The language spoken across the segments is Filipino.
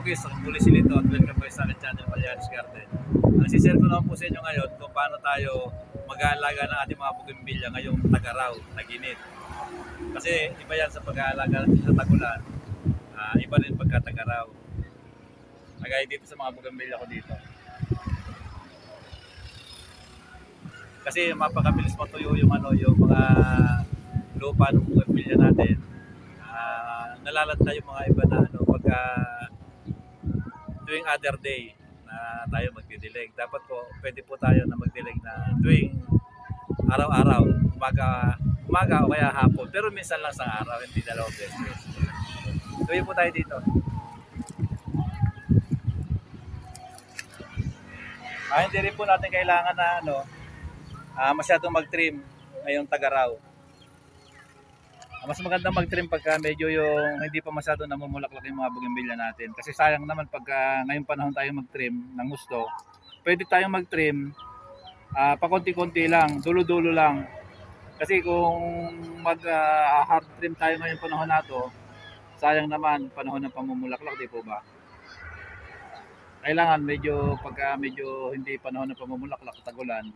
Bugis, ang Muli Silito at welcome po sa akin channel, Valyaris Garden. Ang sishare ko naman po sa inyo ngayon kung paano tayo mag-aalaga ng ating mga bougainvillea ngayong tag-araw, tag-init. Kasi iba yan sa pag-aalaga natin sa tagulan, iba rin pagka tag-araw. Kagaya dito sa mga bougainvillea ko dito. Kasi mapakabilis matuyo yung yung mga lupa ng bougainvillea natin. Nalalanta yung mga iba na pagka tuwing other day na tayo magdidilig. Dapat po, pwede po tayo na magdilig na tuwing araw-araw, umaga o kaya hapon. Pero minsan lang sa araw, hindi dalawang beses. Tuwing po tayo dito. Hindi rin po natin kailangan na masyadong mag-trim ngayong tag-araw. Mas maganda mag-trim pagka medyo yung hindi pa masyado namumulaklak yung mga bougainvillea natin. Kasi sayang naman pagka ngayong panahon tayo mag-trim ng gusto. Pwede tayong mag-trim pakonti-konti lang, dulo-dulo lang. Kasi kung mag-hard trim tayo ngayong panahon nato, sayang naman panahon ng pamumulaklak, di po ba? Kailangan pagka medyo hindi panahon ng pamumulaklak, tagulan,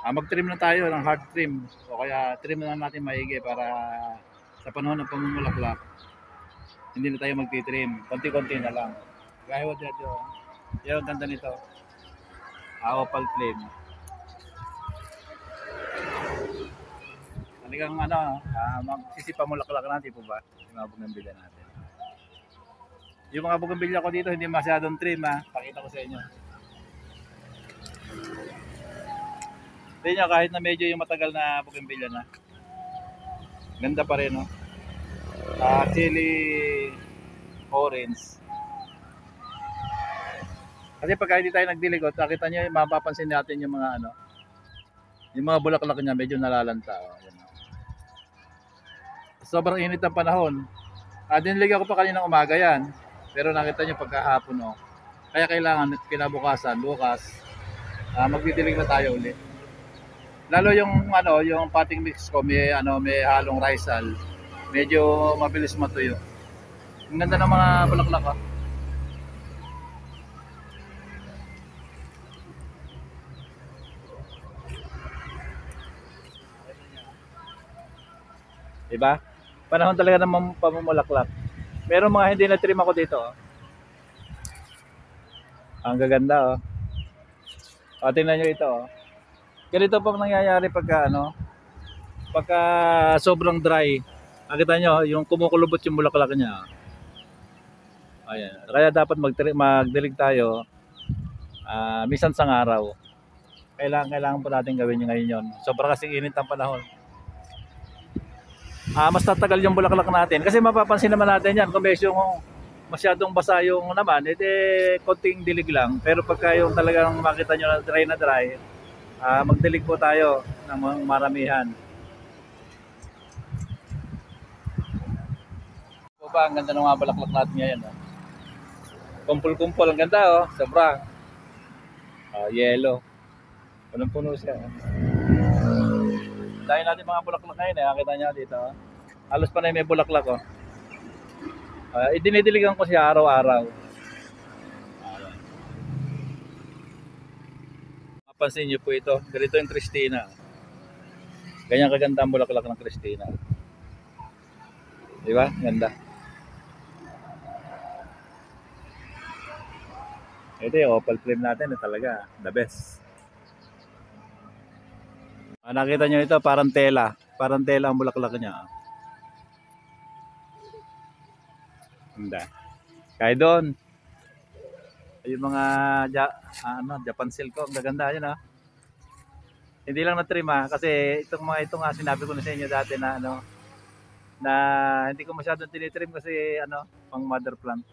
mag-trim na tayo ng hard trim o kaya trim na natin maigi para sa panahon ng pamumulaklak hindi na tayo magti-trim, konti-konti na lang. Gaya dito, yung ganda nito, opal flame. Talagang magsisipamulaklak natin po ba yung mga bougainvillea natin. Yung mga bougainvillea ko dito hindi masyadong trim, pakita ko sa inyo. Tingnan nyo, kahit na medyo yung matagal na bougainvillea na, ganda pa rin, no? Chili orange. Kasi pagka hindi tayo nagdiligot, nakita nyo, mapapansin natin yung mga yung mga bulaklak niya medyo nalalanta. Sobrang init ng panahon. Diniligan ko pa kanina umaga yan, pero nakita nyo pagkahapon, kaya kailangan kinabukasan, bukas, magdidilig na tayo ulit. Lalo yung yung potting mix ko may halong risal. Medyo mabilis matuyo. Ang ganda ng mga bulaklak, Diba? Panahon talaga ng pamumulaklak. Meron mga hindi na trim ako dito, Ang gaganda, tingnan nyo ito, Ganito pang nangyayari pagka pagka sobrang dry. Nakita nyo yung kumukulubot yung bulaklak niya. Ayan. Kaya dapat magdilig tayo minsan sa araw. Kailangan po natin gawin yung ngayon yun. Sobra kasi init ang panahon. Mas tatagal yung bulaklak natin. Kasi mapapansin naman natin yan. Kung masyadong basa yung naman, konting dilig lang. Pero pagka yung talagang makita nyo na dry, magdilig po tayo ng maramihan. So ba, ang ganda ng mga bulaklak natin ngayon. Kumpul-kumpul, ang ganda, sobra. Yellow. Punong-puno siya. Dahil natin mga bulaklak ngayon, nakita nyo dito. Halos pa na may bulaklak, dinidiligan ko siya araw-araw. Mapansin niyo po ito, ganito yung Cristina. Ganyan kaganda ang bulaklak ng Cristina. Di ba? Ganda. Ito yung opal flame natin, talaga the best. Nakita nyo ito, parang tela ang bulaklak niya. Ganda. Kaya doon, yung mga Japan silk ko, ang gaganda yun, Hindi lang na-trim, kasi itong sinabi ko na sa inyo dati na na hindi ko masyadong tinitrim kasi pang mother plant.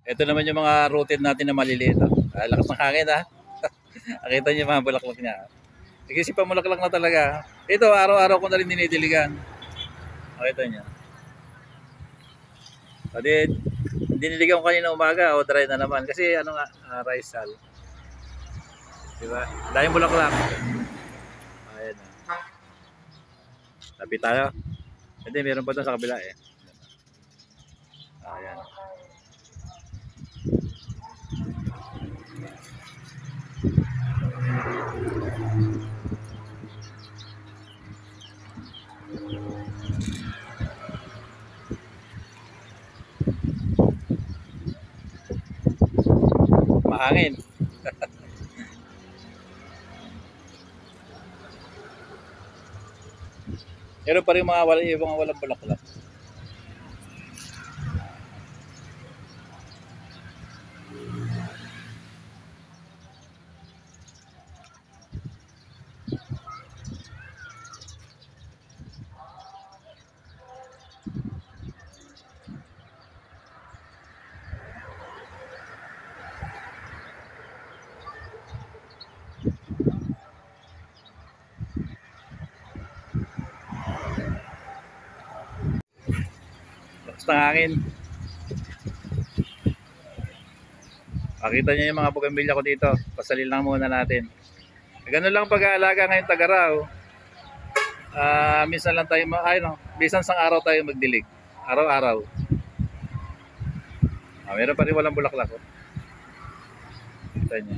Ito naman yung mga rooted natin na maliliit, lakas ng hangin, Nakita niyo yung mga bulaklak niya. Kasi pamulaklak na talaga. Ito araw-araw ko na rin dinidiligan. Nakita niyo. Diniligan ko kanina umaga, dry na naman kasi risal. Diba? Dahil bulaklak. Ayan na. Lapit tayo. Hindi, meron pa doon sa kabila, Ayan. maangin. Pero pa rin yung mga walang bulaklak. Lakas ng hangin. Makita niyo yung mga bougainvillea ko dito. Pasalin lang muna natin. Ganun lang pag-aalaga ngayon Tagaraw. Minsan lang tayo, minsan sang araw tayo magdilig. Araw-araw. Meron pa rin walang bulaklak. Oh. Kita niyo.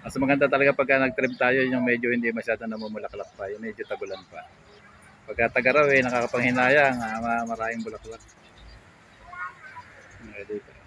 Mas maganda talaga pagka nag-trim tayo yung medyo hindi masyadong namumulaklak pa, yung medyo tagulan pa. Pagka Tagaraw nakakapanghinayang, maraming bulaklak. Dito.